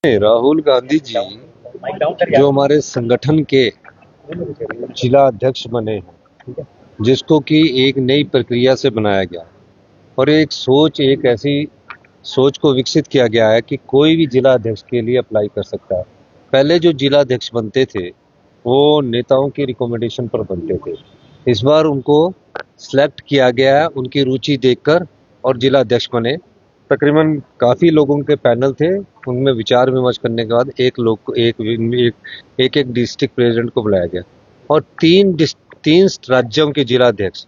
राहुल गांधी जी जो हमारे संगठन के जिला अध्यक्ष बने हैं, जिसको कि एक नई प्रक्रिया से बनाया गया और एक ऐसी सोच को विकसित किया गया है कि कोई भी जिला अध्यक्ष के लिए अप्लाई कर सकता है। पहले जो जिला अध्यक्ष बनते थे वो नेताओं की रिकमेंडेशन पर बनते थे। इस बार उनको सिलेक्ट किया गया है उनकी रुचि देखकर और जिला अध्यक्ष बने। तकरीबन काफी लोगों के पैनल थे, उनमें विचार विमर्श करने के बाद एक डिस्ट्रिक्ट प्रेसिडेंट को बुलाया गया और तीन राज्यों के जिला अध्यक्ष,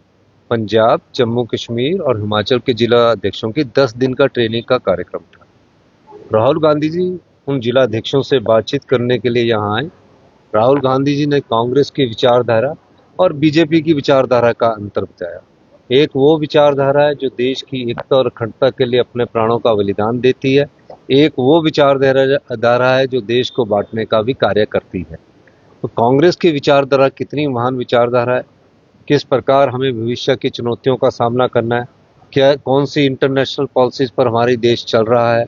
पंजाब, जम्मू कश्मीर और हिमाचल के जिला अध्यक्षों की 10 दिन का ट्रेनिंग का कार्यक्रम था। राहुल गांधी जी उन जिला अध्यक्षों से बातचीत करने के लिए यहाँ आए। राहुल गांधी जी ने कांग्रेस की विचारधारा और बीजेपी की विचारधारा का अंतर बताया। एक वो विचारधारा है जो देश की एकता और अखंडता के लिए अपने प्राणों का बलिदान देती है। एक वो विचारधारा है जो देश को बांटने का भी कार्य करती है। तो कांग्रेस की विचारधारा कितनी महान विचारधारा है, किस प्रकार हमें भविष्य की चुनौतियों का सामना करना है, क्या कौन सी इंटरनेशनल पॉलिसीज पर हमारी देश चल रहा है,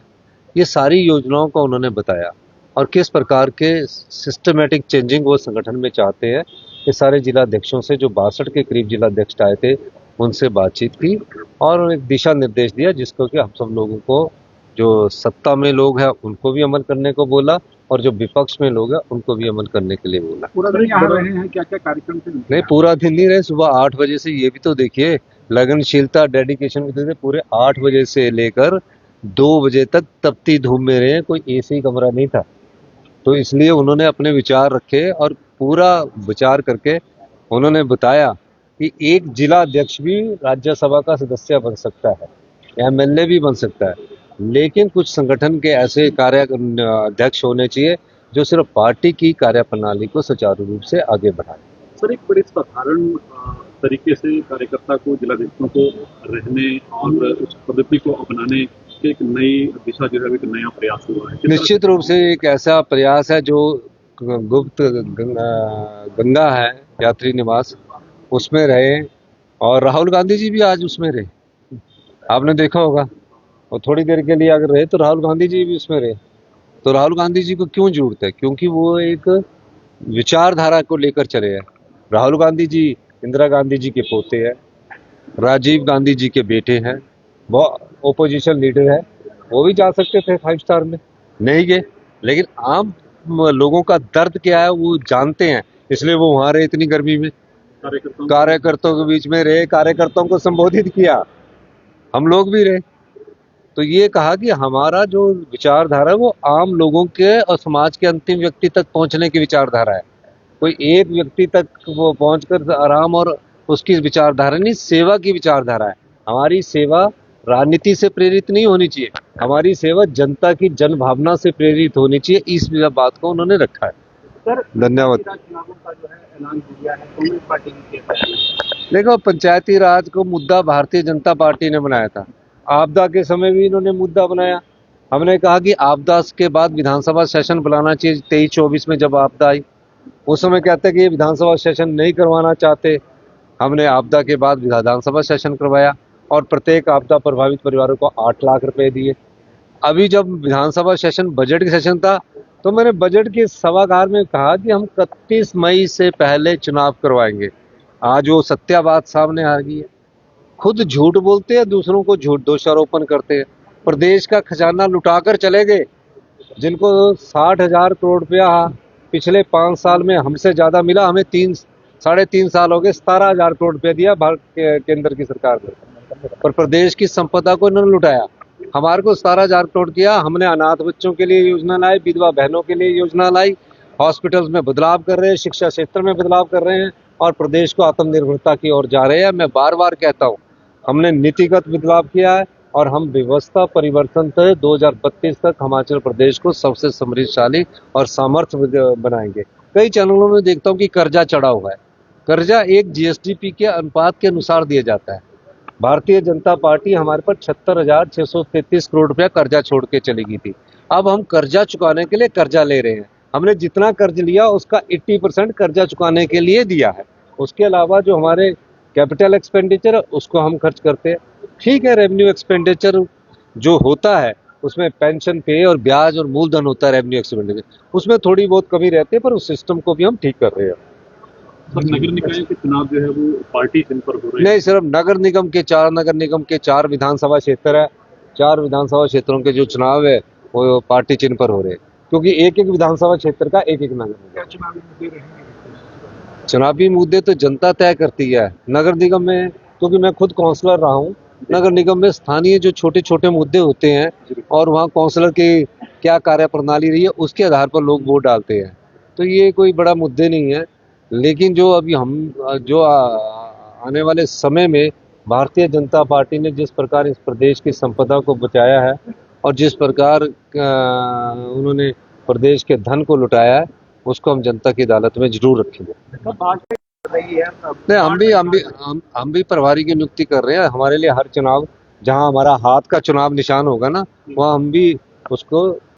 ये सारी योजनाओं को उन्होंने बताया और किस प्रकार के सिस्टमेटिक चेंजिंग वो संगठन में चाहते हैं। ये सारे जिला अध्यक्षों से जो 62 के करीब जिला अध्यक्ष आए थे उनसे बातचीत की और एक दिशा निर्देश दिया जिसको कि हम सब लोगों को, जो सत्ता में लोग हैं उनको भी अमल करने को बोला और जो विपक्ष में लोग हैं उनको भी अमल करने के लिए बोला। पूरा दिन यहाँ रहे हैं, क्या क्या कार्यक्रम थे? नहीं, पूरा दिन नहीं रहे। सुबह 8 बजे से, ये भी तो देखिए लगनशीलता, डेडिकेशन भी थे। पूरे 8 बजे से लेकर 2 बजे तक तपती धूप में रहे। कोई एसी कमरा नहीं था, तो इसलिए उन्होंने अपने विचार रखे और पूरा विचार करके उन्होंने बताया कि एक जिला अध्यक्ष भी राज्यसभा का सदस्य बन सकता है, एमएलए भी बन सकता है, लेकिन कुछ संगठन के ऐसे कार्य अध्यक्ष होने चाहिए जो सिर्फ पार्टी की कार्यप्रणाली को सुचारू रूप से आगे बढ़ाए। सर, एक बड़े साधारण तरीके से कार्यकर्ता को, जिलाध्यक्षों को रहने और उस पद्धति को अपनाने की एक नई दिशा जो है, एक नया प्रयास हुआ है। निश्चित रूप से एक ऐसा प्रयास है जो गुप्त गंगा है, यात्री निवास, उसमें रहे और राहुल गांधी जी भी आज उसमें रहे, आपने देखा होगा। और थोड़ी देर के लिए अगर रहे तो राहुल गांधी जी भी उसमें रहे। तो राहुल गांधी जी को क्यों जरूरत है? क्योंकि वो एक विचारधारा को लेकर चले हैं। राहुल गांधी जी इंदिरा गांधी जी के पोते हैं, राजीव गांधी जी के बेटे हैं, वो ओपोजिशन लीडर है। वो भी जा सकते थे 5 स्टार में, नहीं गए। लेकिन आम लोगों का दर्द क्या है वो जानते हैं, इसलिए वो वहां रहे इतनी गर्मी में, कार्यकर्ताओं के बीच में रहे, कार्यकर्ताओं को संबोधित किया, हम लोग भी रहे। तो ये कहा कि हमारा जो विचारधारा है वो आम लोगों के और समाज के अंतिम व्यक्ति तक पहुंचने की विचारधारा है। कोई एक व्यक्ति तक वो पहुंचकर आराम और उसकी विचारधारा नहीं, सेवा की विचारधारा है। हमारी सेवा राजनीति से प्रेरित नहीं होनी चाहिए, हमारी सेवा जनता की जन भावना से प्रेरित होनी चाहिए। इस बात को उन्होंने रखा है। सर, धन्यवाद। चुनावों का जो है ऐलान किया है कांग्रेस पार्टी ने। देखो, पंचायती राज को मुद्दा भारतीय जनता पार्टी ने बनाया था। आपदा के समय भी इन्होंने मुद्दा बनाया। हमने कहा कि आपदा के बाद विधानसभा सेशन बुलाना चाहिए। 23-24 में जब आपदा आई उस समय कहते कि ये विधानसभा सेशन नहीं करवाना चाहते। हमने आपदा के बाद विधानसभा सेशन करवाया और प्रत्येक आपदा प्रभावित परिवारों को 8 लाख रुपए दिए। अभी जब विधानसभा सेशन, बजट की सेशन था, तो मैंने बजट के सभागार में कहा कि हम 31 मई से पहले चुनाव करवाएंगे। आज वो सत्यावाद सामने आ गई है। खुद झूठ बोलते हैं, दूसरों को झूठ दोषारोपण करते हैं। प्रदेश का खजाना लुटाकर चले गए। जिनको 60,000 करोड़ रुपया पिछले 5 साल में हमसे ज्यादा मिला, हमें 3-3.5 साल हो गए, 17,000 करोड़ रुपया दिया भारत के केंद्र की सरकार ने, पर प्रदेश की संपदा को इन्होंने लुटाया। हमारे को 17,000 करोड़ किया। हमने अनाथ बच्चों के लिए योजना लाई, विधवा बहनों के लिए योजना लाई, हॉस्पिटल्स में बदलाव कर रहे हैं, शिक्षा क्षेत्र में बदलाव कर रहे हैं और प्रदेश को आत्मनिर्भरता की ओर जा रहे हैं। मैं बार बार कहता हूँ, हमने नीतिगत बदलाव किया है और हम व्यवस्था परिवर्तन से 2032 तक हिमाचल प्रदेश को सबसे समृद्धशाली और सामर्थ्य बनाएंगे। कई चैनलों में देखता हूँ कि कर्जा चढ़ा हुआ है। कर्जा एक जीएसडीपी के अनुपात के अनुसार दिया जाता है। भारतीय जनता पार्टी हमारे पर 76,633 करोड़ रुपया कर्जा छोड़ के चली गई थी। अब हम कर्जा चुकाने के लिए कर्जा ले रहे हैं। हमने जितना कर्ज लिया उसका 80% कर्जा चुकाने के लिए दिया है। उसके अलावा जो हमारे कैपिटल एक्सपेंडिचर है उसको हम खर्च करते हैं। ठीक है, रेवेन्यू एक्सपेंडिचर जो होता है उसमें पेंशन पे और ब्याज और मूलधन होता है रेवेन्यू एक्सपेंडिचर, उसमें थोड़ी बहुत कमी रहती है, पर उस सिस्टम को भी हम ठीक कर रहे हैं। सर नगर निकाय के चुनाव जो है वो पार्टी चिन्ह पर हो रहे हैं। नहीं, सिर्फ नगर निगम के 4 विधानसभा क्षेत्र है। 4 विधानसभा क्षेत्रों के जो चुनाव है वो पार्टी चिन्ह पर हो रहे हैं, क्योंकि एक एक विधानसभा क्षेत्र का एक एक नगर निगम। चुनावी मुद्दे तो जनता तय करती है। नगर निगम में, क्योंकि मैं खुद काउंसलर रहा हूँ, नगर निगम में स्थानीय जो छोटे छोटे मुद्दे होते हैं और वहाँ काउंसलर की क्या कार्य प्रणाली रही है उसके आधार पर लोग वोट डालते हैं, तो ये कोई बड़ा मुद्दे नहीं है। लेकिन जो अभी हम जो आने वाले समय में भारतीय जनता पार्टी ने जिस प्रकार इस प्रदेश की संपदा को बचाया है और जिस प्रकार उन्होंने प्रदेश के धन को लुटाया है, उसको हम जनता की अदालत में जरूर रखेंगे। नहीं, हम भी प्रभारी की नियुक्ति कर रहे हैं। हमारे लिए हर चुनाव, जहां हमारा हाथ का चुनाव निशान होगा ना, वहां हम भी उसको